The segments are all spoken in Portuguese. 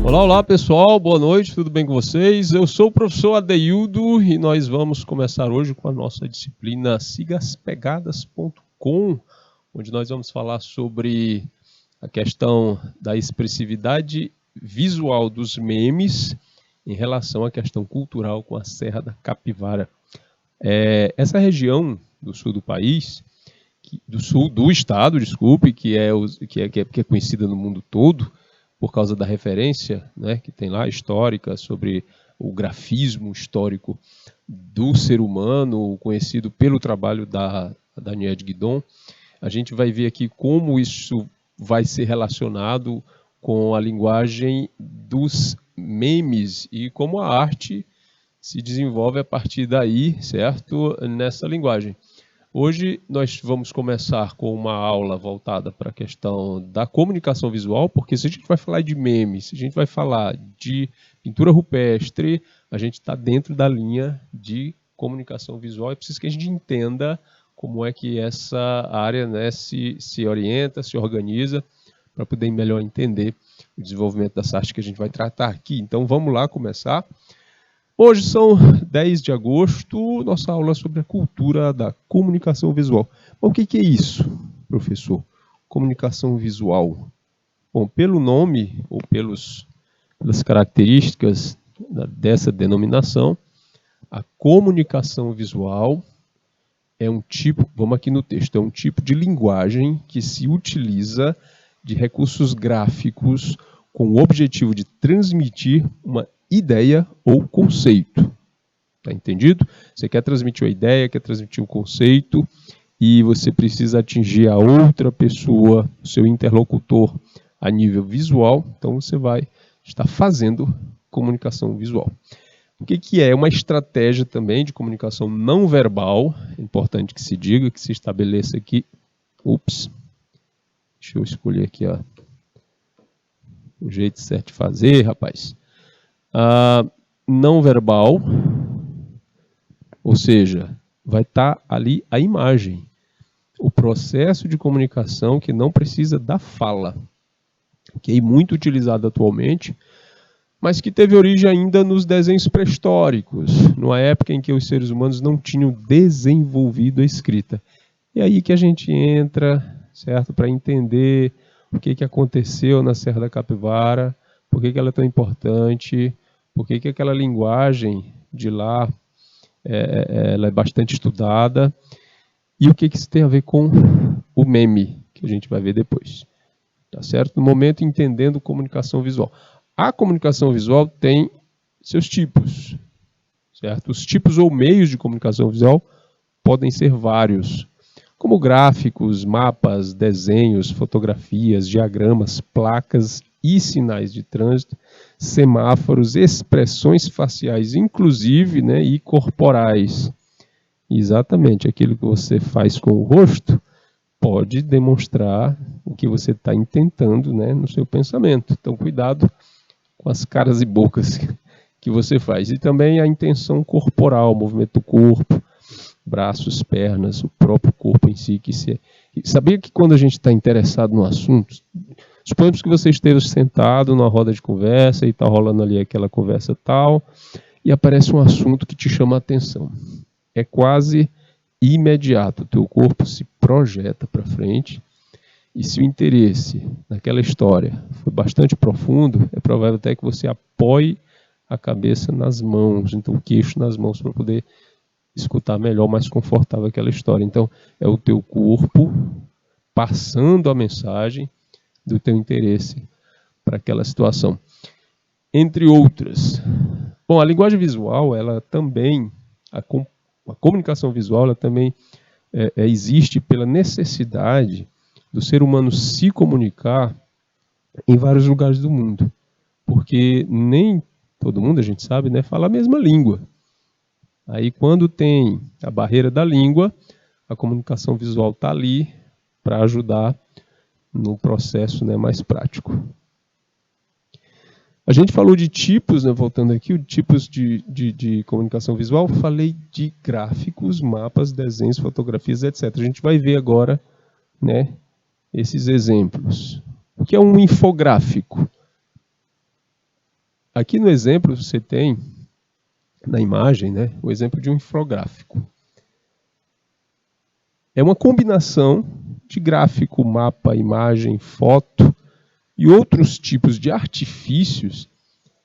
Olá, olá pessoal, boa noite, tudo bem com vocês? Eu sou o professor Adeildo e nós vamos começar hoje com a nossa disciplina sigaspegadas.com, onde nós vamos falar sobre a questão da expressividade visual dos memes em relação à questão cultural com a Serra da Capivara. Essa região do sul do país, do sul do estado, desculpe, que é conhecida no mundo todo, por causa da referência, né, que tem lá, histórica, sobre o grafismo histórico do ser humano, conhecido pelo trabalho da Danielle Guidon. A gente vai ver aqui como isso vai ser relacionado com a linguagem dos memes e como a arte se desenvolve a partir daí, certo? Nessa linguagem. Hoje nós vamos começar com uma aula voltada para a questão da comunicação visual, porque se a gente vai falar de memes, se a gente vai falar de pintura rupestre, a gente está dentro da linha de comunicação visual. É preciso que a gente entenda como é que essa área, né, se orienta, se organiza, para poder melhor entender o desenvolvimento dessa arte que a gente vai tratar aqui. Então vamos lá começar. Hoje são 10 de agosto, nossa aula é sobre a cultura da comunicação visual. Bom, o que é isso, professor? Comunicação visual. Bom, pelo nome ou pelas características dessa denominação, a comunicação visual é um tipo, vamos aqui no texto, é um tipo de linguagem que se utiliza de recursos gráficos com o objetivo de transmitir uma ideia ou conceito. Tá entendido? Você quer transmitir uma ideia, quer transmitir um conceito, e você precisa atingir a outra pessoa, o seu interlocutor, a nível visual, então você vai estar fazendo comunicação visual. O que é? Uma estratégia também de comunicação não verbal, é importante que se diga, que se estabeleça aqui. Deixa eu escolher aqui, ó, o jeito certo de fazer, rapaz. Não verbal, ou seja, vai estar ali a imagem, o processo de comunicação que não precisa da fala, que é muito utilizado atualmente, mas que teve origem ainda nos desenhos pré-históricos, numa época em que os seres humanos não tinham desenvolvido a escrita. E aí que a gente entra, certo, para entender o que aconteceu na Serra da Capivara, por que ela é tão importante, por que aquela linguagem de lá ela é bastante estudada e o que isso tem a ver com o meme, que a gente vai ver depois. Tá certo? No momento, entendendo comunicação visual. A comunicação visual tem seus tipos, certo? Os tipos ou meios de comunicação visual podem ser vários, como gráficos, mapas, desenhos, fotografias, diagramas, placas e sinais de trânsito, semáforos, expressões faciais, inclusive, né, e corporais. Exatamente, aquilo que você faz com o rosto pode demonstrar o que você está intentando, né, no seu pensamento. Então, cuidado com as caras e bocas que você faz. E também a intenção corporal, o movimento do corpo, braços, pernas, o próprio corpo em si. Sabia que quando a gente está interessado no assunto, suponhamos que você esteja sentado numa roda de conversa e está rolando ali aquela conversa tal, e aparece um assunto que te chama a atenção. É quase imediato, o teu corpo se projeta para frente, e se o interesse naquela história foi bastante profundo, é provável até que você apoie a cabeça nas mãos, então o queixo nas mãos, para poder escutar melhor, mais confortável aquela história. Então, é o teu corpo passando a mensagem do teu interesse para aquela situação. Entre outras. Bom, a linguagem visual, ela também, a comunicação visual, ela também existe pela necessidade do ser humano se comunicar em vários lugares do mundo. Porque nem todo mundo, a gente sabe, né, fala a mesma língua. Aí, quando tem a barreira da língua, a comunicação visual está ali para ajudar no processo, né, mais prático. A gente falou de tipos, né, voltando aqui, tipos de comunicação visual, falei de gráficos, mapas, desenhos, fotografias, etc. A gente vai ver agora, né, esses exemplos. O que é um infográfico? Aqui no exemplo você tem, na imagem, né, o exemplo de um infográfico. É uma combinação de gráfico, mapa, imagem, foto e outros tipos de artifícios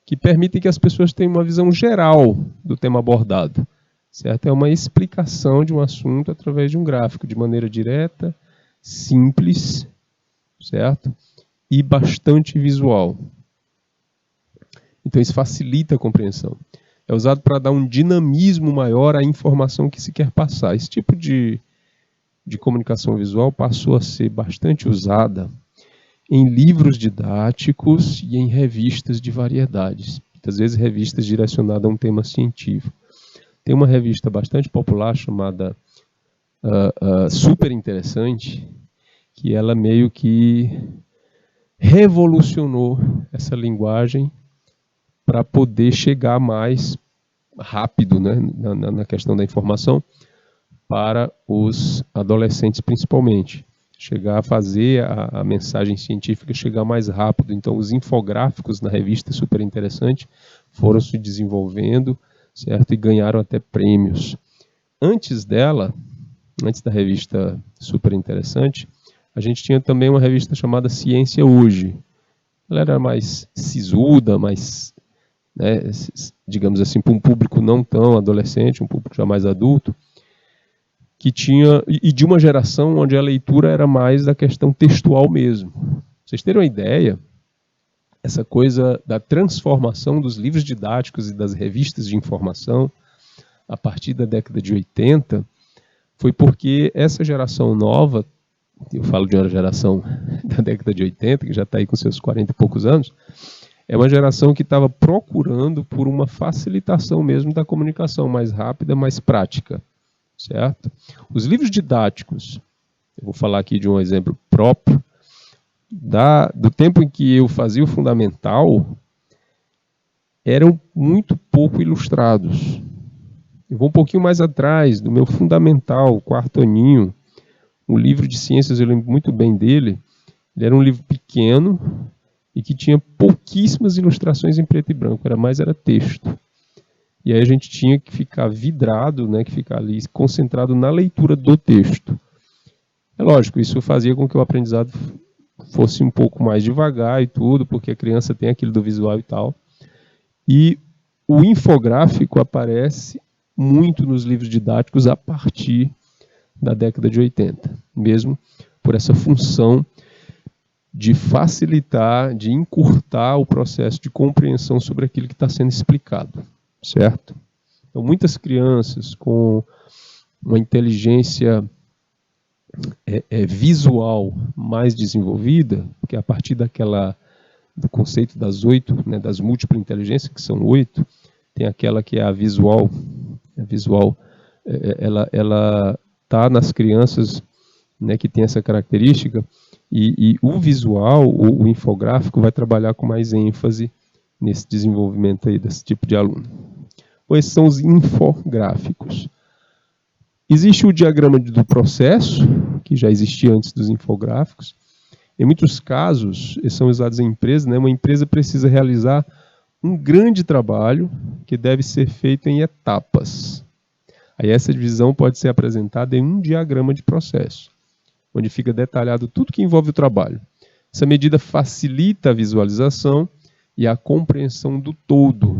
que permitem que as pessoas tenham uma visão geral do tema abordado. Certo? É uma explicação de um assunto através de um gráfico, de maneira direta, simples, certo? E bastante visual. Então isso facilita a compreensão. É usado para dar um dinamismo maior à informação que se quer passar. Esse tipo de comunicação visual passou a ser bastante usada em livros didáticos e em revistas de variedades. Muitas vezes revistas direcionadas a um tema científico. Tem uma revista bastante popular chamada Super Interessante, que ela meio que revolucionou essa linguagem para poder chegar mais rápido, né, na questão da informação para os adolescentes principalmente. Chegar a fazer a mensagem científica chegar mais rápido. Então os infográficos na revista Super Interessante foram se desenvolvendo, certo? E ganharam até prêmios. Antes dela, antes da revista Super Interessante, a gente tinha também uma revista chamada Ciência Hoje. Ela era mais sisuda, mais, né, digamos assim, para um público não tão adolescente, um público já mais adulto, que tinha, e de uma geração onde a leitura era mais da questão textual mesmo. Pra vocês terem uma ideia, essa coisa da transformação dos livros didáticos e das revistas de informação, a partir da década de 80, foi porque essa geração nova, eu falo de uma geração da década de 80, que já está aí com seus 40 e poucos anos, é uma geração que estava procurando por uma facilitação mesmo da comunicação mais rápida, mais prática, certo? Os livros didáticos, eu vou falar aqui de um exemplo próprio, do tempo em que eu fazia o fundamental, eram muito pouco ilustrados. Eu vou um pouquinho mais atrás, do meu fundamental, quarto aninho, um livro de ciências, eu lembro muito bem dele, ele era um livro pequeno e que tinha pouquíssimas ilustrações em preto e branco, era texto. E aí a gente tinha que ficar vidrado, né, que ficar ali concentrado na leitura do texto. É lógico, isso fazia com que o aprendizado fosse um pouco mais devagar e tudo, porque a criança tem aquilo do visual e tal. E o infográfico aparece muito nos livros didáticos a partir da década de 80, mesmo por essa função de facilitar, de encurtar o processo de compreensão sobre aquilo que está sendo explicado, certo? Então, muitas crianças com uma inteligência visual mais desenvolvida, porque a partir do conceito das 8, né, das múltiplas inteligências, que são 8, tem aquela que é a visual, ela está nas crianças, né, que tem essa característica, e o visual, o infográfico, vai trabalhar com mais ênfase nesse desenvolvimento aí desse tipo de aluno. Então, esses são os infográficos. Existe o diagrama do processo, que já existia antes dos infográficos. Em muitos casos, eles são usados em empresas, né? Uma empresa precisa realizar um grande trabalho que deve ser feito em etapas. Aí essa divisão pode ser apresentada em um diagrama de processo, onde fica detalhado tudo que envolve o trabalho. Essa medida facilita a visualização e a compreensão do todo,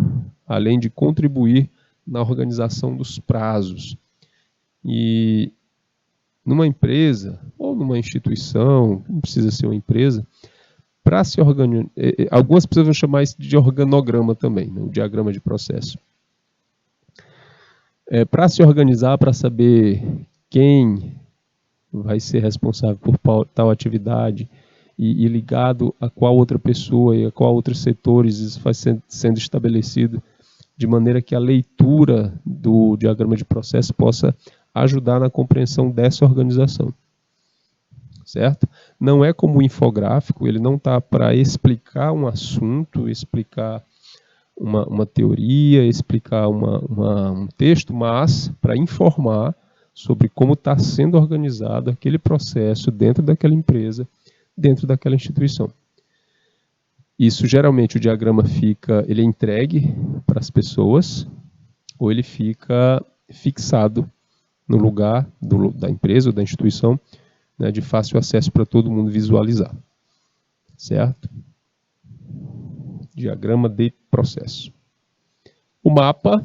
além de contribuir na organização dos prazos. E numa empresa, ou numa instituição, não precisa ser uma empresa, para se organizar, algumas pessoas vão chamar isso de organograma também, né, o diagrama de processo. Para se organizar, para saber quem vai ser responsável por tal atividade e ligado a qual outra pessoa e a qual outros setores isso vai sendo estabelecido, de maneira que a leitura do diagrama de processo possa ajudar na compreensão dessa organização. Certo? Não é como o infográfico, ele não está para explicar um assunto, explicar uma teoria, explicar um texto, mas para informar sobre como está sendo organizado aquele processo dentro daquela empresa, dentro daquela instituição. Isso geralmente o diagrama ele é entregue para as pessoas ou ele fica fixado no lugar da empresa ou da instituição, né, de fácil acesso para todo mundo visualizar. Certo? Diagrama de processo. O mapa,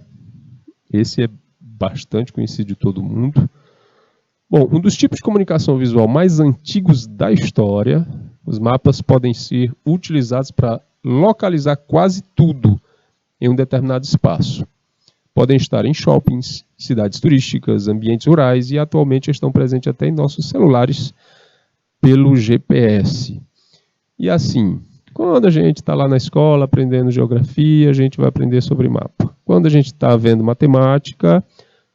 esse é bastante conhecido de todo mundo. Bom, um dos tipos de comunicação visual mais antigos da história, os mapas podem ser utilizados para localizar quase tudo em um determinado espaço. Podem estar em shoppings, cidades turísticas, ambientes rurais e atualmente estão presentes até em nossos celulares pelo GPS. E assim, quando a gente está lá na escola aprendendo geografia, a gente vai aprender sobre mapa. Quando a gente está vendo matemática,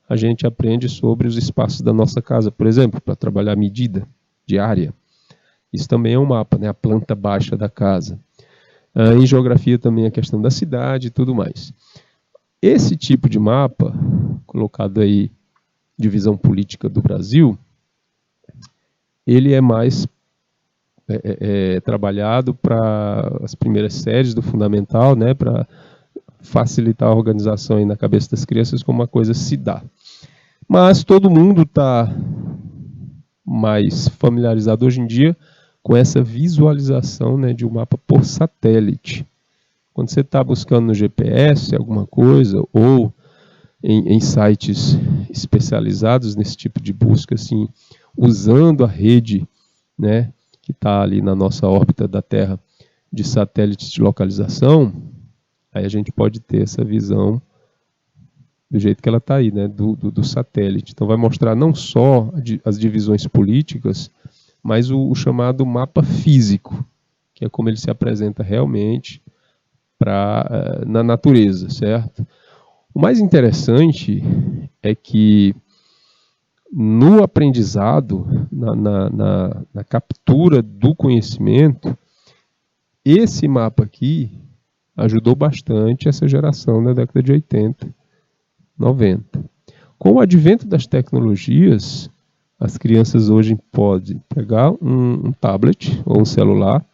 a gente aprende sobre os espaços da nossa casa, por exemplo, para trabalhar a medida de área. Isso também é um mapa, né? A planta baixa da casa. Em geografia também a questão da cidade e tudo mais. Esse tipo de mapa, colocado aí, divisão política do Brasil, ele é mais trabalhado para as primeiras séries do fundamental, né, para facilitar a organização aí na cabeça das crianças como a coisa se dá. Mas todo mundo está mais familiarizado hoje em dia com essa visualização, né, de um mapa por satélite. Quando você está buscando no GPS alguma coisa, ou em sites especializados nesse tipo de busca, assim, usando a rede, né, que está ali na nossa órbita da Terra de satélites de localização, aí a gente pode ter essa visão do jeito que ela está aí, né, do satélite. Então vai mostrar não só as divisões políticas, mas o chamado mapa físico, que é como ele se apresenta realmente na natureza, certo? O mais interessante é que no aprendizado, na captura do conhecimento, esse mapa aqui ajudou bastante essa geração da década de 80, 90. Com o advento das tecnologias, as crianças hoje podem pegar um tablet ou um celular,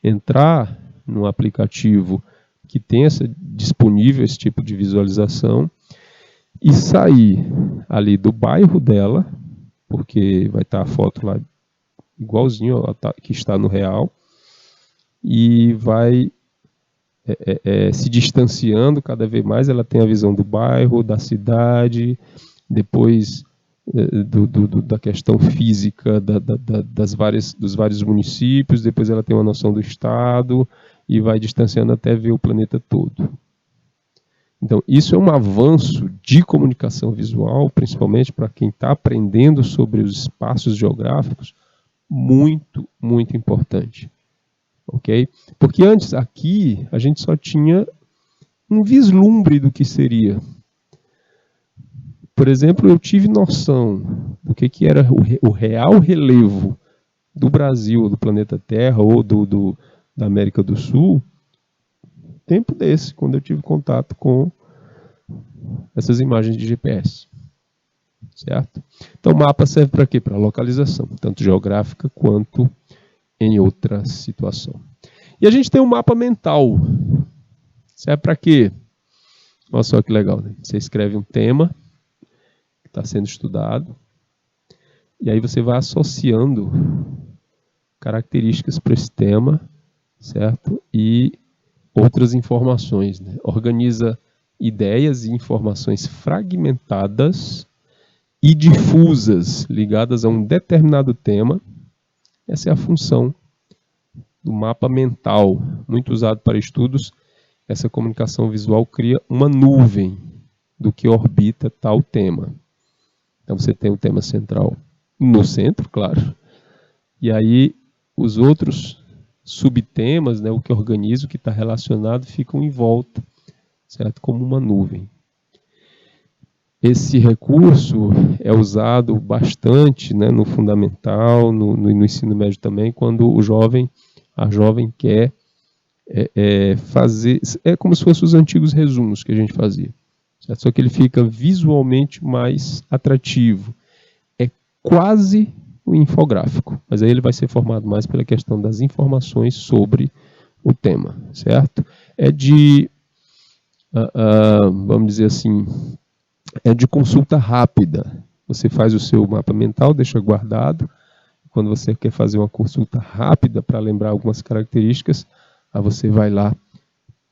entrar num aplicativo que tem disponível esse tipo de visualização e sair ali do bairro dela, porque vai estar a foto lá igualzinho que está no real, e vai se distanciando cada vez mais. Ela tem a visão do bairro, da cidade, depois da questão física dos vários municípios, depois ela tem uma noção do estado e vai distanciando até ver o planeta todo. Então, isso é um avanço de comunicação visual, principalmente para quem está aprendendo sobre os espaços geográficos, muito, muito importante. Ok? Porque antes, aqui, a gente só tinha um vislumbre do que seria. Por exemplo, eu tive noção do que era o real relevo do Brasil, do planeta Terra ou da América do Sul, tempo desse, quando eu tive contato com essas imagens de GPS. Certo? Então, o mapa serve para quê? Para localização, tanto geográfica quanto em outra situação. E a gente tem um mapa mental. Serve para quê? Olha só que legal, né? Você escreve um tema que está sendo estudado, e aí você vai associando características para esse tema, certo? E outras informações, né? Organiza ideias e informações fragmentadas e difusas ligadas a um determinado tema. Essa é a função do mapa mental, muito usado para estudos. Essa comunicação visual cria uma nuvem do que orbita tal tema. Então você tem o tema central no centro, claro, e aí os outros subtemas, né, o que organiza, o que está relacionado, ficam em volta, certo? Como uma nuvem. Esse recurso é usado bastante, né, no fundamental, no ensino médio também, quando a jovem quer fazer, é como se fossem os antigos resumos que a gente fazia, certo? Só que ele fica visualmente mais atrativo. É quase o infográfico, mas aí ele vai ser formado mais pela questão das informações sobre o tema, certo? Vamos dizer assim, é de consulta rápida. Você faz o seu mapa mental, deixa guardado. Quando você quer fazer uma consulta rápida para lembrar algumas características, aí você vai lá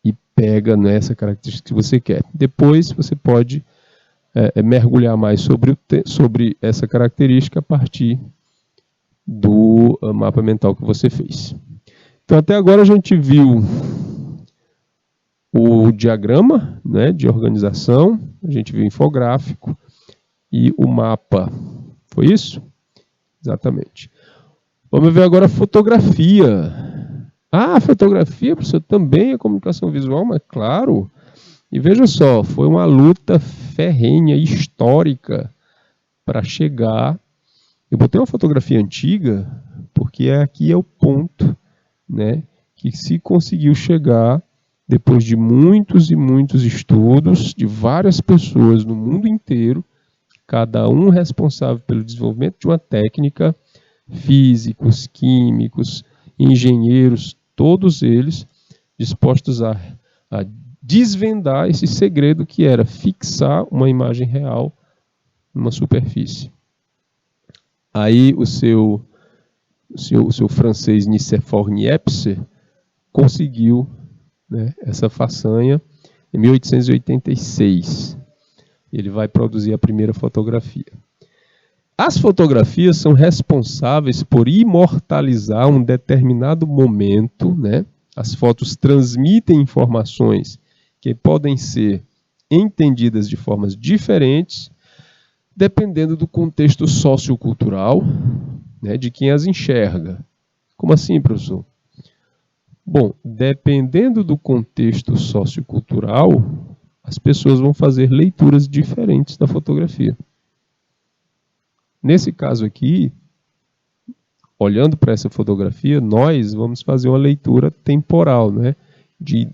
e pega nessa característica que você quer. Depois você pode mergulhar mais sobre essa característica a partir do mapa mental que você fez. Então, até agora a gente viu o diagrama, né, de organização, a gente viu o infográfico e o mapa. Foi isso? Exatamente. Vamos ver agora a fotografia. Ah, a fotografia, professor, também é comunicação visual, mas claro. E veja só, foi uma luta ferrenha, histórica, para chegar. Eu botei uma fotografia antiga, porque aqui é o ponto, né, que se conseguiu chegar depois de muitos e muitos estudos de várias pessoas no mundo inteiro, cada um responsável pelo desenvolvimento de uma técnica, físicos, químicos, engenheiros, todos eles dispostos a desvendar esse segredo que era fixar uma imagem real numa superfície. Aí o seu francês Nicéphore Niepce conseguiu, né, essa façanha em 1886. Ele vai produzir a primeira fotografia. As fotografias são responsáveis por imortalizar um determinado momento, né? As fotos transmitem informações que podem ser entendidas de formas diferentes, dependendo do contexto sociocultural, né, de quem as enxerga. Como assim, professor? Bom, dependendo do contexto sociocultural, as pessoas vão fazer leituras diferentes da fotografia. Nesse caso aqui, olhando para essa fotografia, nós vamos fazer uma leitura temporal, né?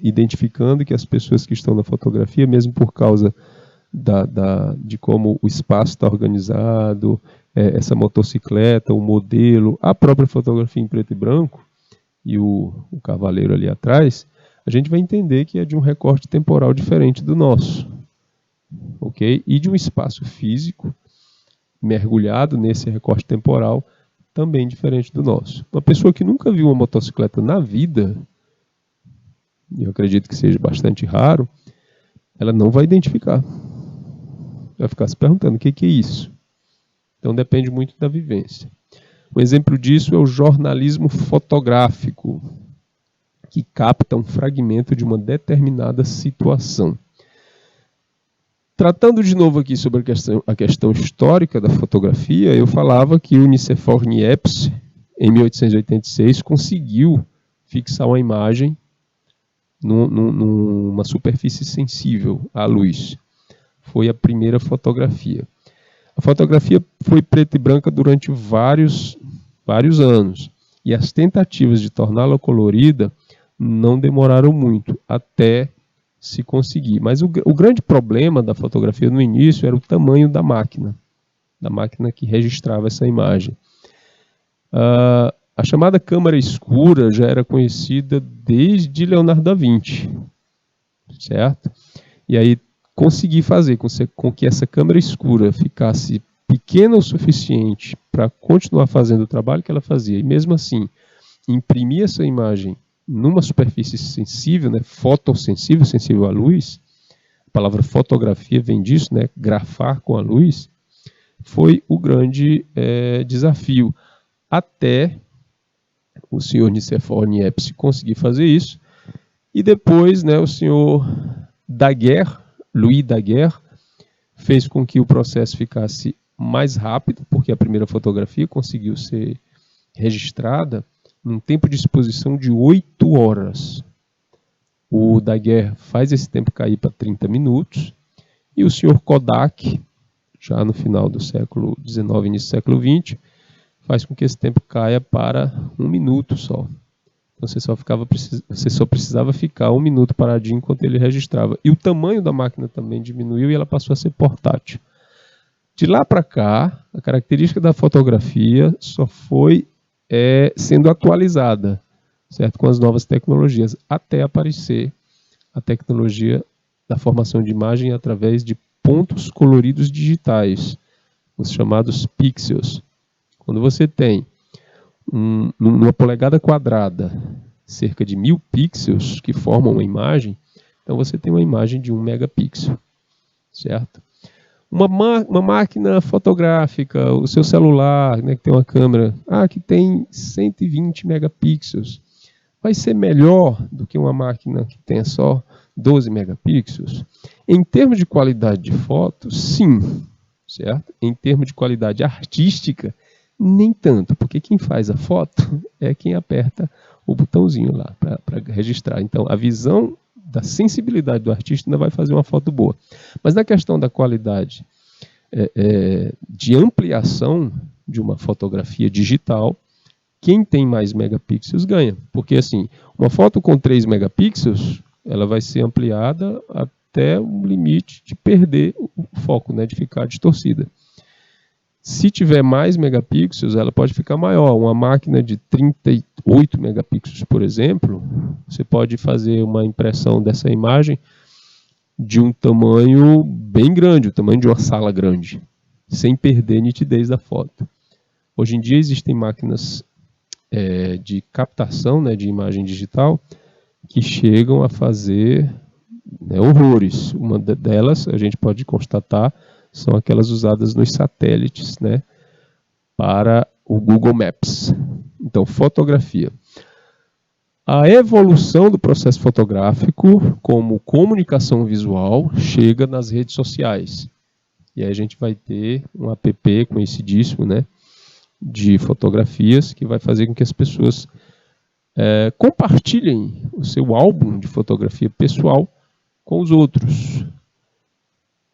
Identificando que as pessoas que estão na fotografia, mesmo por causa de como o espaço está organizado, essa motocicleta, o modelo, a própria fotografia em preto e branco, e o cavaleiro ali atrás, a gente vai entender que é de um recorte temporal diferente do nosso, ok? E de um espaço físico mergulhado nesse recorte temporal também diferente do nosso. Uma pessoa que nunca viu uma motocicleta na vida, e eu acredito que seja bastante raro, ela não vai identificar. Vai ficar se perguntando o que é isso. Então depende muito da vivência. Um exemplo disso é o jornalismo fotográfico, que capta um fragmento de uma determinada situação. Tratando de novo aqui sobre a questão histórica da fotografia, eu falava que o Nicéphore Niepce, em 1886, conseguiu fixar uma imagem numa superfície sensível à luz. Foi a primeira fotografia. A fotografia foi preta e branca durante vários anos, e as tentativas de torná-la colorida não demoraram muito, até se conseguir. Mas o grande problema da fotografia no início era o tamanho da máquina que registrava essa imagem. A chamada câmara escura já era conhecida desde Leonardo da Vinci, certo? E aí conseguir fazer com que essa câmara escura ficasse pequena o suficiente para continuar fazendo o trabalho que ela fazia, e mesmo assim imprimir essa imagem numa superfície sensível, né, fotossensível, sensível à luz, a palavra fotografia vem disso, né, grafar com a luz, foi o grande desafio, até o senhor Nicéphore Niepce conseguir fazer isso, e depois, né, o senhor Daguerre, Louis Daguerre, fez com que o processo ficasse mais rápido, porque a primeira fotografia conseguiu ser registrada num tempo de exposição de 8 horas. O Daguerre faz esse tempo cair para 30 minutos, e o senhor Kodak, já no final do século XIX, início do século XX, faz com que esse tempo caia para 1 minuto só. Então você só precisava ficar 1 minuto paradinho enquanto ele registrava. E o tamanho da máquina também diminuiu e ela passou a ser portátil. De lá para cá, a característica da fotografia só foi sendo atualizada. certo? Com as novas tecnologias, até aparecer a tecnologia da formação de imagem através de pontos coloridos digitais, os chamados pixels. Quando você tem numa polegada quadrada cerca de 1000 pixels que formam uma imagem, então você tem uma imagem de 1 megapixel, certo? Uma máquina fotográfica, o seu celular, né, que tem uma câmera, que tem 120 megapixels, vai ser melhor do que uma máquina que tenha só 12 megapixels? Em termos de qualidade de foto, sim, certo? Em termos de qualidade artística, nem tanto, porque quem faz a foto é quem aperta o botãozinho lá para registrar. Então, a visão da sensibilidade do artista ainda vai fazer uma foto boa. Mas na questão da qualidade de ampliação de uma fotografia digital, quem tem mais megapixels ganha. Porque assim, uma foto com 3 megapixels, ela vai ser ampliada até o limite de perder o foco, né, de ficar distorcida. Se tiver mais megapixels, ela pode ficar maior. Uma máquina de 38 megapixels, por exemplo, você pode fazer uma impressão dessa imagem de um tamanho bem grande, o tamanho de uma sala grande, sem perder a nitidez da foto. Hoje em dia existem máquinas de captação, né, de imagem digital que chegam a fazer, né, horrores. Uma delas, a gente pode constatar, são aquelas usadas nos satélites, né, para o Google Maps. Então, fotografia. A evolução do processo fotográfico como comunicação visual chega nas redes sociais. E aí a gente vai ter um app conhecidíssimo, né, de fotografias que vai fazer com que as pessoas compartilhem o seu álbum de fotografia pessoal com os outros.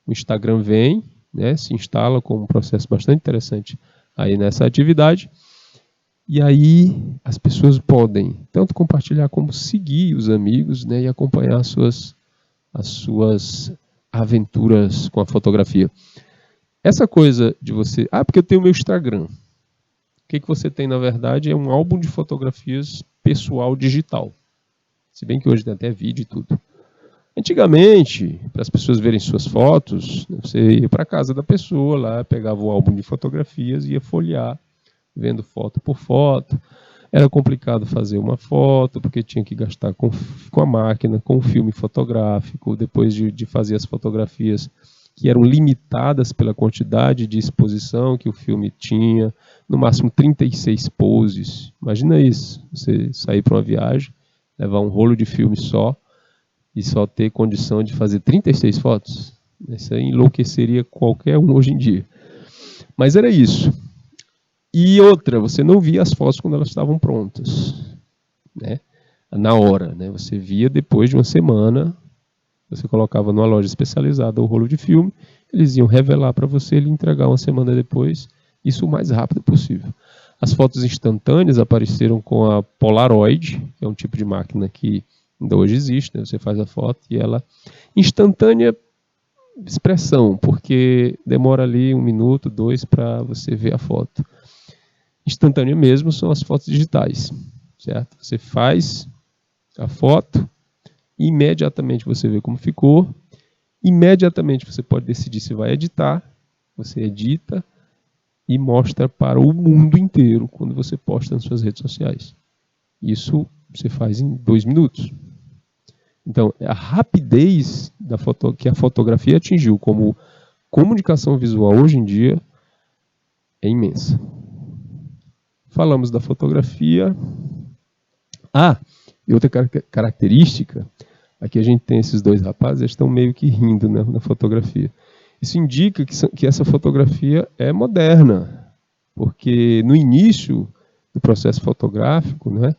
O Instagram vem, né, se instala como um processo bastante interessante aí nessa atividade, e aí as pessoas podem tanto compartilhar como seguir os amigos, né, e acompanhar as suas aventuras com a fotografia. Essa coisa de você, porque eu tenho o meu Instagram. O que você tem, na verdade, é um álbum de fotografias pessoal digital. Se bem que hoje tem até vídeo e tudo. Antigamente, para as pessoas verem suas fotos, você ia para a casa da pessoa lá, pegava o álbum de fotografias e ia folhear, vendo foto por foto. Era complicado fazer uma foto, porque tinha que gastar com a máquina, com o filme fotográfico, depois de fazer as fotografias que eram limitadas pela quantidade de exposição que o filme tinha, no máximo 36 poses. Imagina isso, você sair para uma viagem, levar um rolo de filme só, e só ter condição de fazer 36 fotos. Isso aí enlouqueceria qualquer um hoje em dia. Mas era isso. E outra, você não via as fotos quando elas estavam prontas, né? Na hora, né? Você via depois de uma semana, você colocava numa loja especializada o rolo de filme, eles iam revelar para você e lhe entregar uma semana depois, isso o mais rápido possível. As fotos instantâneas apareceram com a Polaroid, que é um tipo de máquina que ainda hoje existe, né? Você faz a foto e ela... Instantânea expressão, porque demora ali 1 minuto, 2 para você ver a foto. Instantânea mesmo são as fotos digitais, certo? Você faz a foto, imediatamente você vê como ficou, imediatamente você pode decidir se vai editar, você edita e mostra para o mundo inteiro quando você posta nas suas redes sociais. Isso você faz em 2 minutos. Então, a rapidez que a fotografia atingiu como comunicação visual hoje em dia é imensa. Falamos da fotografia. E outra característica, aqui a gente tem esses 2 rapazes, eles estão meio que rindo, né, na fotografia. Isso indica que essa fotografia é moderna, porque no início do processo fotográfico, né,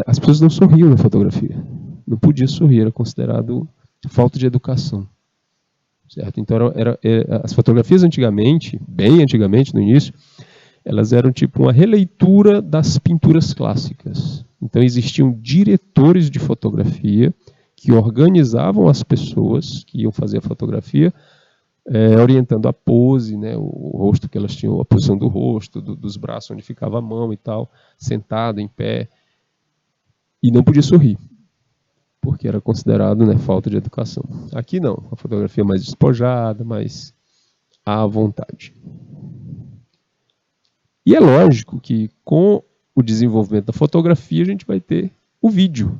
as pessoas não sorriam na fotografia. Não podia sorrir, era considerado falta de educação. Certo? Então, as fotografias antigamente, bem antigamente, no início, elas eram tipo uma releitura das pinturas clássicas. Então, existiam diretores de fotografia que organizavam as pessoas que iam fazer a fotografia, orientando a pose, né, o rosto que elas tinham, a posição do rosto, dos braços onde ficava a mão e tal, sentado, em pé. E não podia sorrir, porque era considerado, né, falta de educação. Aqui não, a fotografia mais despojada, mais à vontade. E é lógico que com o desenvolvimento da fotografia a gente vai ter o vídeo,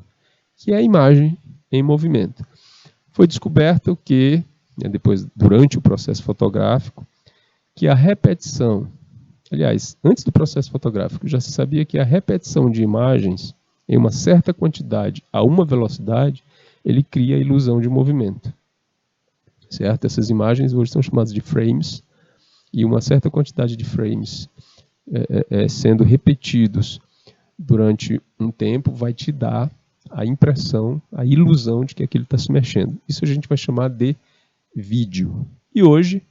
que é a imagem em movimento. Foi descoberto que, depois, durante o processo fotográfico, que a repetição, aliás, antes do processo fotográfico, já se sabia que a repetição de imagens em uma certa quantidade a uma velocidade, ele cria a ilusão de movimento. Certo? Essas imagens hoje são chamadas de frames, e uma certa quantidade de frames sendo repetidos durante um tempo vai te dar a impressão, a ilusão de que aquilo está se mexendo. Isso a gente vai chamar de vídeo. E hoje,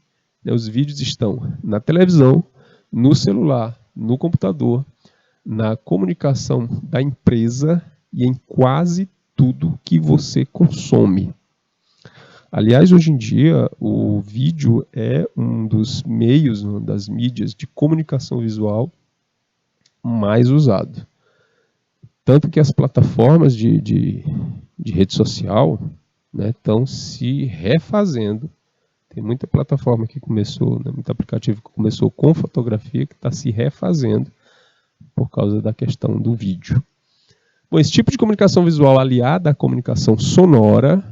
os vídeos estão na televisão, no celular, no computador, na comunicação da empresa e em quase tudo que você consome. Aliás, hoje em dia, o vídeo é um dos meios, uma das mídias de comunicação visual mais usado. Tanto que as plataformas de rede social, né, estão se refazendo. Tem muita plataforma que começou, né, muito aplicativo que começou com fotografia que está se refazendo por causa da questão do vídeo. Bom, esse tipo de comunicação visual aliada à comunicação sonora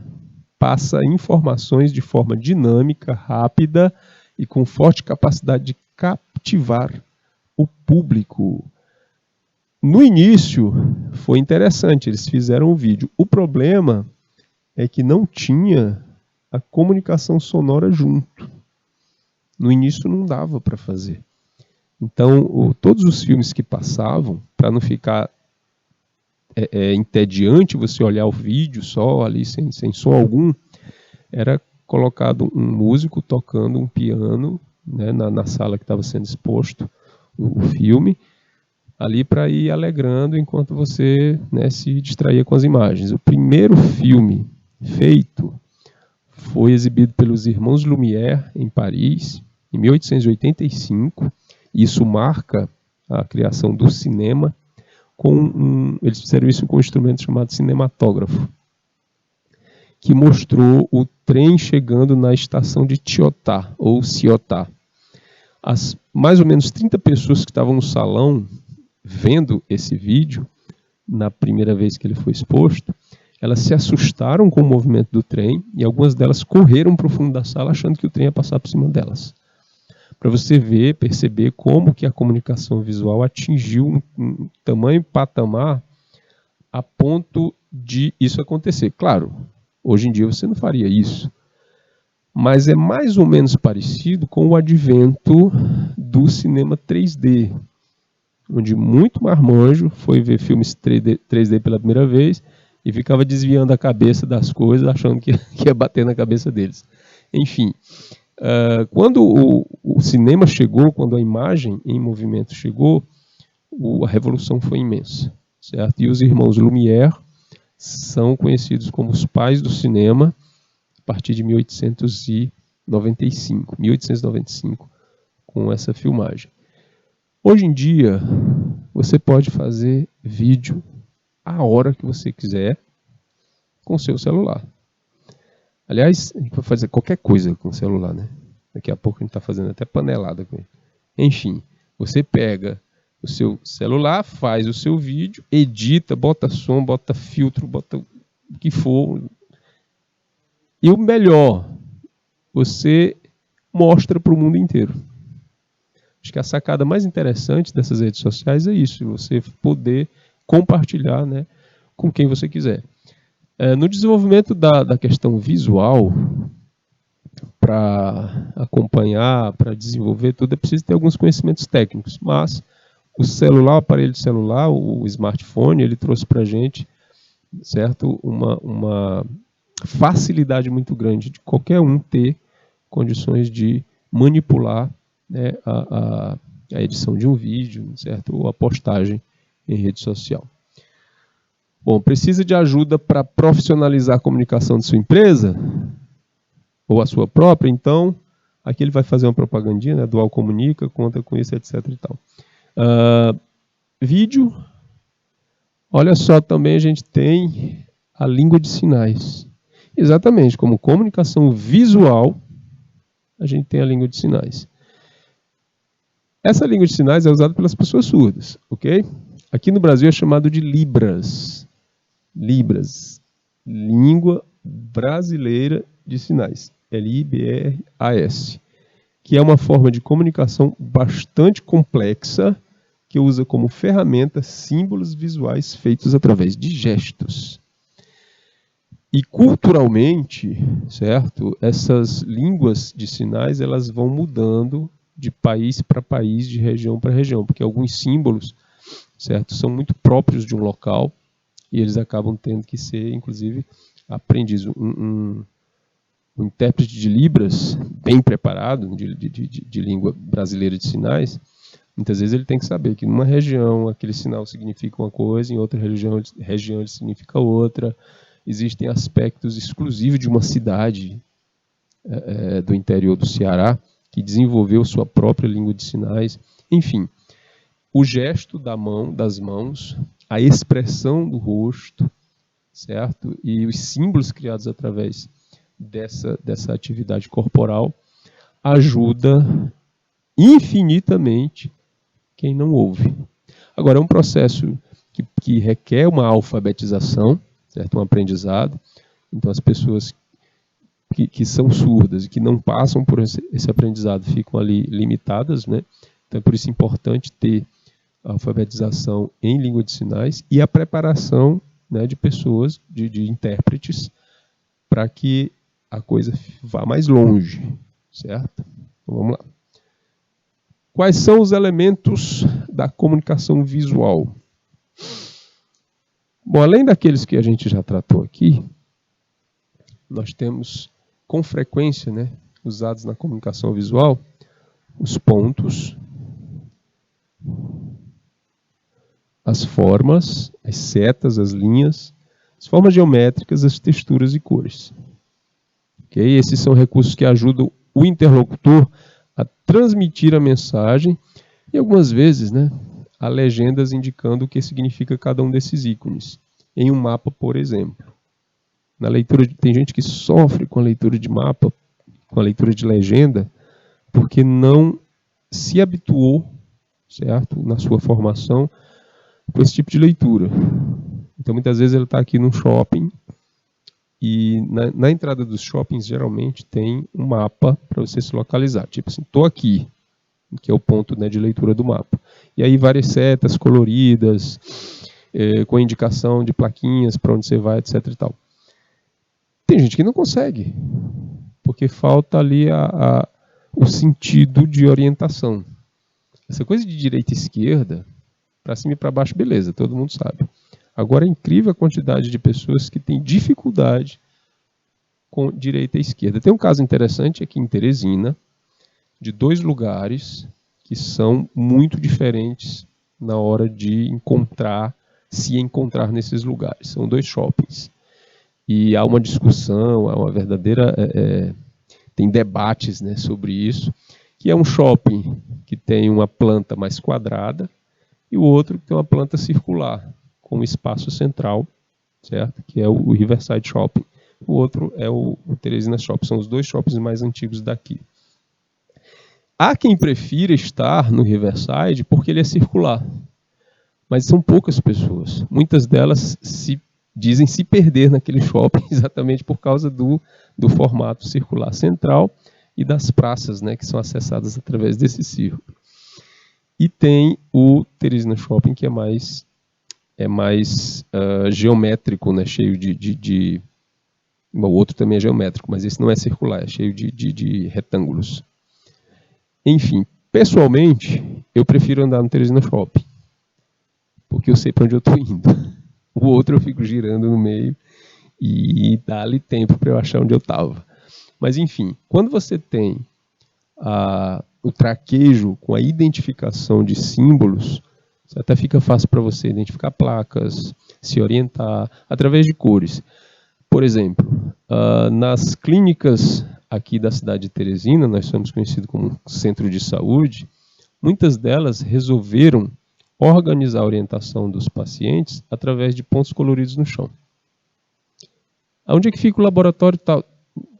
passa informações de forma dinâmica, rápida e com forte capacidade de cativar o público. No início foi interessante, eles fizeram o vídeo. O problema é que não tinha a comunicação sonora junto. No início não dava para fazer. Então, todos os filmes que passavam, para não ficar entediante você olhar o vídeo só ali sem som algum, era colocado um músico tocando um piano, né, na sala que estava sendo exposto o filme, ali para ir alegrando enquanto você, né, se distraía com as imagens. O primeiro filme feito foi exibido pelos irmãos Lumière em Paris, em 1885. Isso marca a criação do cinema. Eles fizeram isso com um instrumento chamado cinematógrafo, que mostrou o trem chegando na estação de Ciotá, ou Ciotá. As mais ou menos 30 pessoas que estavam no salão vendo esse vídeo, na primeira vez que ele foi exposto, elas se assustaram com o movimento do trem e algumas delas correram para o fundo da sala achando que o trem ia passar por cima delas. Para você ver, perceber como que a comunicação visual atingiu um tamanho patamar a ponto de isso acontecer. Claro, hoje em dia você não faria isso, mas é mais ou menos parecido com o advento do cinema 3D, onde muito marmanjo foi ver filmes 3D pela primeira vez e ficava desviando a cabeça das coisas, achando que ia bater na cabeça deles. Enfim, quando o cinema chegou, quando a imagem em movimento chegou, a revolução foi imensa, certo? E os irmãos Lumière são conhecidos como os pais do cinema a partir de 1895, com essa filmagem. Hoje em dia, você pode fazer vídeo a hora que você quiser com o seu celular. Aliás, a gente vai fazer qualquer coisa com o celular, né? Daqui a pouco a gente está fazendo até panelada com ele. Enfim, você pega o seu celular, faz o seu vídeo, edita, bota som, bota filtro, bota o que for. E o melhor, você mostra para o mundo inteiro. Acho que a sacada mais interessante dessas redes sociais é isso, você poder compartilhar, né, com quem você quiser. No desenvolvimento da questão visual, para acompanhar, para desenvolver tudo, é preciso ter alguns conhecimentos técnicos, mas o celular, o aparelho de celular, o smartphone, ele trouxe para a gente, certo, uma facilidade muito grande de qualquer um ter condições de manipular, né, a edição de um vídeo, certo, ou a postagem em rede social. Bom, precisa de ajuda para profissionalizar a comunicação de sua empresa? Ou a sua própria? Então, aqui ele vai fazer uma propagandinha, né, Dual Comunica, conta com isso, etc. E tal. Vídeo, Olha só, também a gente tem a língua de sinais. Exatamente, como comunicação visual, a gente tem a língua de sinais. Essa língua de sinais é usada pelas pessoas surdas, ok? Aqui no Brasil é chamado de Libras. Libras. Língua Brasileira de Sinais. Libras. Que é uma forma de comunicação bastante complexa, que usa como ferramenta símbolos visuais feitos através de gestos. E culturalmente, certo? Essas línguas de sinais, elas vão mudando de país para país, de região para região, porque alguns símbolos, certo, são muito próprios de um local e eles acabam tendo que ser, inclusive, aprendidos. Um intérprete de Libras, bem preparado, de língua brasileira de sinais, muitas vezes ele tem que saber que numa região aquele sinal significa uma coisa, em outra região ele significa outra. Existem aspectos exclusivos de uma cidade do interior do Ceará que desenvolveu sua própria língua de sinais. Enfim, o gesto das mãos, a expressão do rosto, certo? E os símbolos criados através dessa atividade corporal ajuda infinitamente quem não ouve. Agora, é um processo que requer uma alfabetização, certo? Um aprendizado. Então, as pessoas que são surdas e que não passam por esse aprendizado ficam ali limitadas, né? Então, é por isso importante ter a alfabetização em língua de sinais e a preparação, né, de pessoas, de intérpretes, para que a coisa vá mais longe, certo? Então, vamos lá. Quais são os elementos da comunicação visual? Bom, além daqueles que a gente já tratou aqui, nós temos com frequência, né, usados na comunicação visual, os pontos, as formas, as setas, as linhas, as formas geométricas, as texturas e cores. Okay? Esses são recursos que ajudam o interlocutor a transmitir a mensagem e algumas vezes, né, há legendas indicando o que significa cada um desses ícones. Em um mapa, por exemplo. Na leitura tem gente que sofre com a leitura de mapa, com a leitura de legenda, porque não se habituou, certo, na sua formação, com esse tipo de leitura. Então, muitas vezes ele está aqui num shopping e na entrada dos shoppings, geralmente, tem um mapa para você se localizar. Tipo assim, estou aqui, que é o ponto, né, de leitura do mapa. E aí várias setas coloridas, com indicação de plaquinhas para onde você vai, etc. e tal. Tem gente que não consegue, porque falta ali o sentido de orientação. Essa coisa de direita e esquerda, para cima e para baixo, beleza, todo mundo sabe. Agora é incrível a quantidade de pessoas que têm dificuldade com direita e esquerda. Tem um caso interessante aqui em Teresina, de 2 lugares que são muito diferentes na hora de se encontrar nesses lugares. São 2 shoppings. E há uma discussão, há uma verdadeira... tem debates, né, sobre isso, que é um shopping que tem uma planta mais quadrada e o outro que tem uma planta circular, com um espaço central, certo? Que é o Riverside Shopping. O outro é o Teresina Shopping. São os 2 shoppings mais antigos daqui. Há quem prefira estar no Riverside porque ele é circular. Mas são poucas pessoas. Muitas delas dizem se perder naquele shopping exatamente por causa do formato circular central e das praças, né, que são acessadas através desse círculo. E tem o Teresina Shopping, que é mais geométrico, né, cheio de... O outro também é geométrico, mas esse não é circular, é cheio de retângulos. Enfim, pessoalmente, eu prefiro andar no Teresina Shopping, porque eu sei para onde eu estou indo. O outro eu fico girando no meio e dá-lhe tempo para eu achar onde eu estava. Mas, enfim, quando você tem o traquejo com a identificação de símbolos, até fica fácil para você identificar placas, se orientar, através de cores. Por exemplo, nas clínicas aqui da cidade de Teresina, nós somos conhecidos como centro de saúde, muitas delas resolveram organizar a orientação dos pacientes através de pontos coloridos no chão. Onde é que fica o laboratório tal?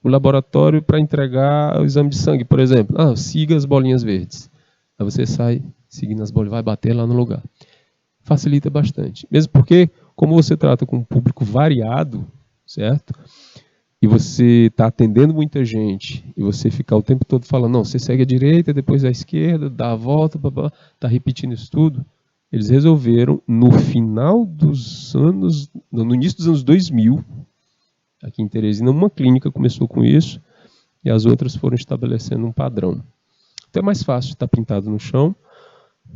O laboratório para entregar o exame de sangue, por exemplo. Siga as bolinhas verdes. Aí você sai seguindo as bolinhas, vai bater lá no lugar. Facilita bastante. Mesmo porque, como você trata com um público variado, certo? E você está atendendo muita gente, e você ficar o tempo todo falando, não, você segue a direita, depois a esquerda, dá a volta, está repetindo isso tudo. Eles resolveram, no final dos anos, no início dos anos 2000, aqui em Teresina, uma clínica começou com isso, e as outras foram estabelecendo um padrão. Então é mais fácil estar pintado no chão,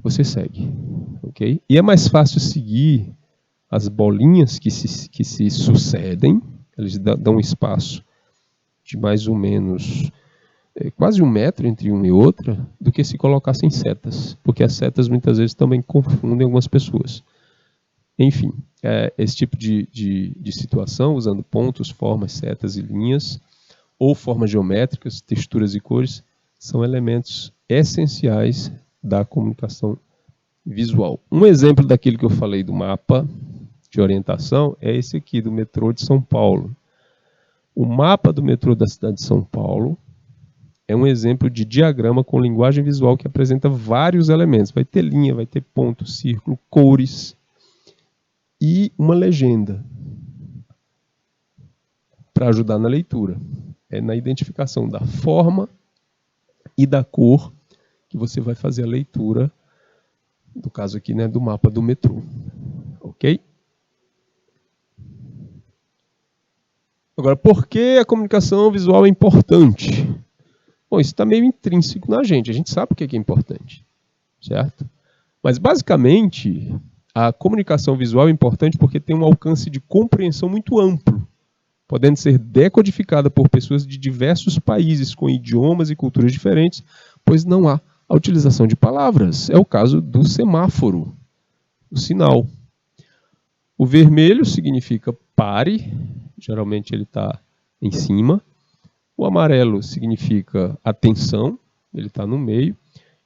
você segue, ok? E é mais fácil seguir as bolinhas que se sucedem, eles dão um espaço de mais ou menos quase 1 metro entre uma e outra, do que se colocassem setas, porque as setas muitas vezes também confundem algumas pessoas. Enfim, esse tipo de situação, usando pontos, formas, setas e linhas, ou formas geométricas, texturas e cores, são elementos essenciais da comunicação visual. Um exemplo daquilo que eu falei do mapa de orientação é esse aqui, do metrô de São Paulo. O mapa do metrô da cidade de São Paulo é um exemplo de diagrama com linguagem visual que apresenta vários elementos. Vai ter linha, vai ter ponto, círculo, cores e uma legenda para ajudar na leitura. É na identificação da forma e da cor que você vai fazer a leitura, no caso aqui, né, do mapa do metrô. Ok? Agora, por que a comunicação visual é importante? Bom, isso está meio intrínseco na gente. A gente sabe o que é importante, certo? Mas, basicamente, a comunicação visual é importante porque tem um alcance de compreensão muito amplo, podendo ser decodificada por pessoas de diversos países com idiomas e culturas diferentes, pois não há a utilização de palavras. É o caso do semáforo, o sinal. O vermelho significa pare, geralmente ele está em cima. O amarelo significa atenção, ele está no meio.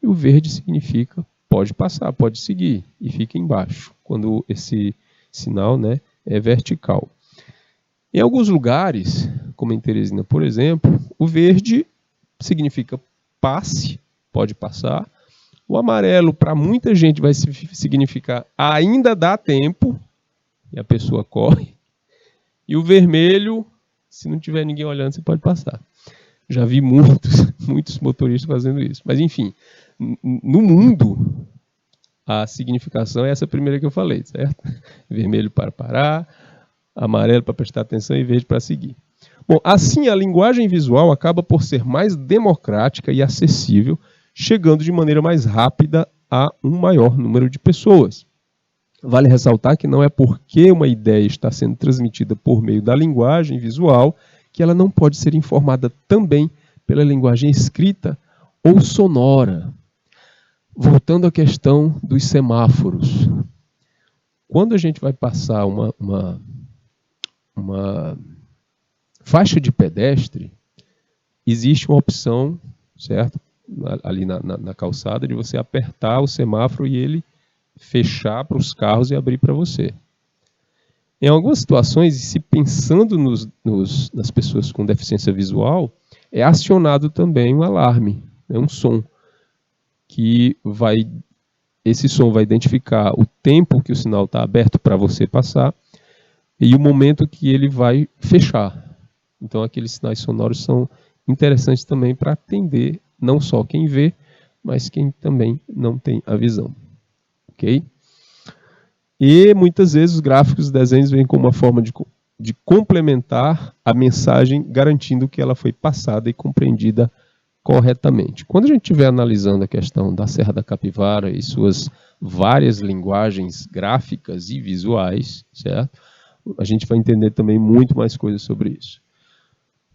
E o verde significa pode passar, pode seguir, e fica embaixo, quando esse sinal, né, é vertical. Em alguns lugares, como em Teresina, por exemplo, o verde significa passe, pode passar. O amarelo, para muita gente, vai significar ainda dá tempo, e a pessoa corre. E o vermelho, se não tiver ninguém olhando, você pode passar. Já vi muitos motoristas fazendo isso. Mas, enfim, no mundo, a significação é essa primeira que eu falei, certo? Vermelho para parar, amarelo para prestar atenção e verde para seguir. Bom, assim, a linguagem visual acaba por ser mais democrática e acessível, chegando de maneira mais rápida a um maior número de pessoas. Vale ressaltar que não é porque uma ideia está sendo transmitida por meio da linguagem visual que ela não pode ser informada também pela linguagem escrita ou sonora. Voltando à questão dos semáforos. Quando a gente vai passar uma faixa de pedestre, existe uma opção, certo? Ali na calçada, de você apertar o semáforo e ele fechar para os carros e abrir para você. Em algumas situações, e se pensando nas pessoas com deficiência visual, é acionado também um alarme, um som, que esse som vai identificar o tempo que o sinal está aberto para você passar e o momento que ele vai fechar. Então, aqueles sinais sonoros são interessantes também para atender não só quem vê, mas quem também não tem a visão. Ok? E muitas vezes os gráficos e desenhos vêm como uma forma de complementar a mensagem, garantindo que ela foi passada e compreendida corretamente. Quando a gente estiver analisando a questão da Serra da Capivara e suas várias linguagens gráficas e visuais, certo? A gente vai entender também muito mais coisas sobre isso.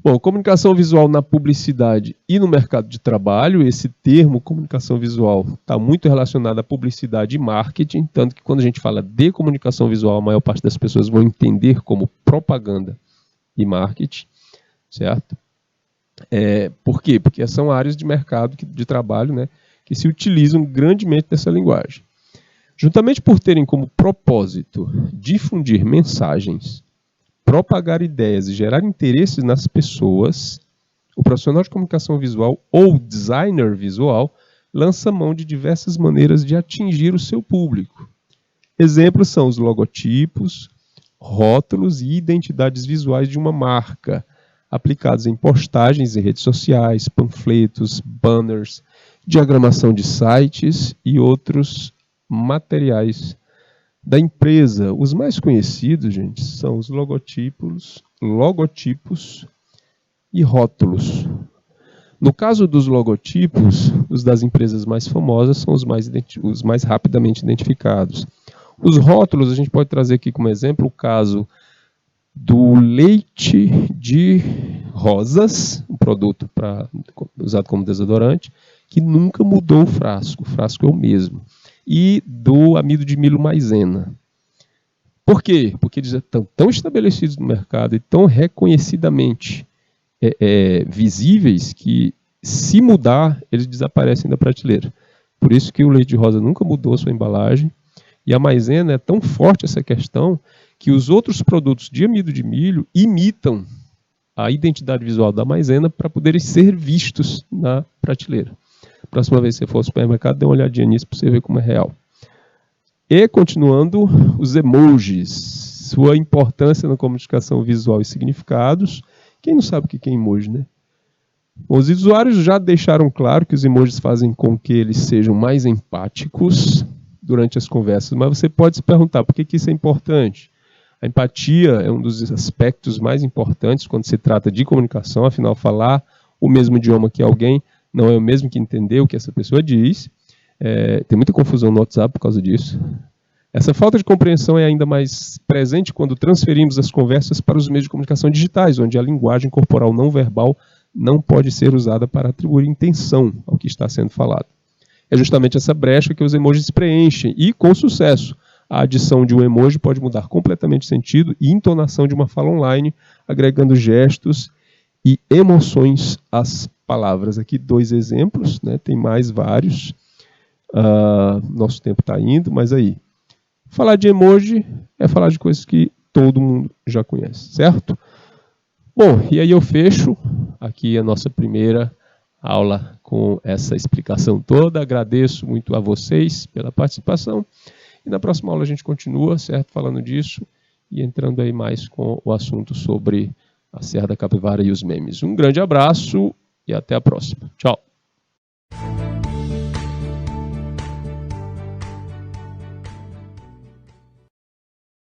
Bom, comunicação visual na publicidade e no mercado de trabalho, esse termo comunicação visual está muito relacionado à publicidade e marketing, tanto que quando a gente fala de comunicação visual, a maior parte das pessoas vão entender como propaganda e marketing, certo? Por quê? Porque são áreas de mercado de trabalho, né, que se utilizam grandemente dessa linguagem. Juntamente por terem como propósito difundir mensagens, propagar ideias e gerar interesses nas pessoas, o profissional de comunicação visual ou designer visual lança mão de diversas maneiras de atingir o seu público. Exemplos são os logotipos, rótulos e identidades visuais de uma marca, aplicados em postagens em redes sociais, panfletos, banners, diagramação de sites e outros materiais da empresa. Os mais conhecidos, gente, são os logotipos e rótulos. No caso dos logotipos, os das empresas mais famosas são os mais rapidamente identificados. Os rótulos, a gente pode trazer aqui como exemplo o caso do leite de rosas, um produto usado como desodorante, que nunca mudou o frasco é o mesmo. E do amido de milho maisena. Por quê? Porque eles estão tão estabelecidos no mercado e tão reconhecidamente visíveis que, se mudar, eles desaparecem da prateleira. Por isso que o leite de rosa nunca mudou a sua embalagem. E a maisena é tão forte essa questão que os outros produtos de amido de milho imitam a identidade visual da maisena para poderem ser vistos na prateleira. Próxima vez que você for ao supermercado, dê uma olhadinha nisso para você ver como é real. E, continuando, os emojis. Sua importância na comunicação visual e significados. Quem não sabe o que é emoji, né? Os usuários já deixaram claro que os emojis fazem com que eles sejam mais empáticos durante as conversas, mas você pode se perguntar por que isso é importante. A empatia é um dos aspectos mais importantes quando se trata de comunicação, afinal, falar o mesmo idioma que alguém não é o mesmo que entender o que essa pessoa diz. Tem muita confusão no WhatsApp por causa disso. Essa falta de compreensão é ainda mais presente quando transferimos as conversas para os meios de comunicação digitais, onde a linguagem corporal não verbal não pode ser usada para atribuir intenção ao que está sendo falado. É justamente essa brecha que os emojis preenchem, e com sucesso. A adição de um emoji pode mudar completamente o sentido e entonação de uma fala online, agregando gestos e emoções às palavras. Aqui 2 exemplos, né? Tem mais vários. Nosso tempo está indo, mas aí. Falar de emoji é falar de coisas que todo mundo já conhece, certo? Bom, e aí eu fecho aqui a nossa primeira aula com essa explicação toda. Agradeço muito a vocês pela participação. E na próxima aula a gente continua, certo? Falando disso e entrando aí mais com o assunto sobre a Serra da Capivara e os memes. Um grande abraço e até a próxima. Tchau.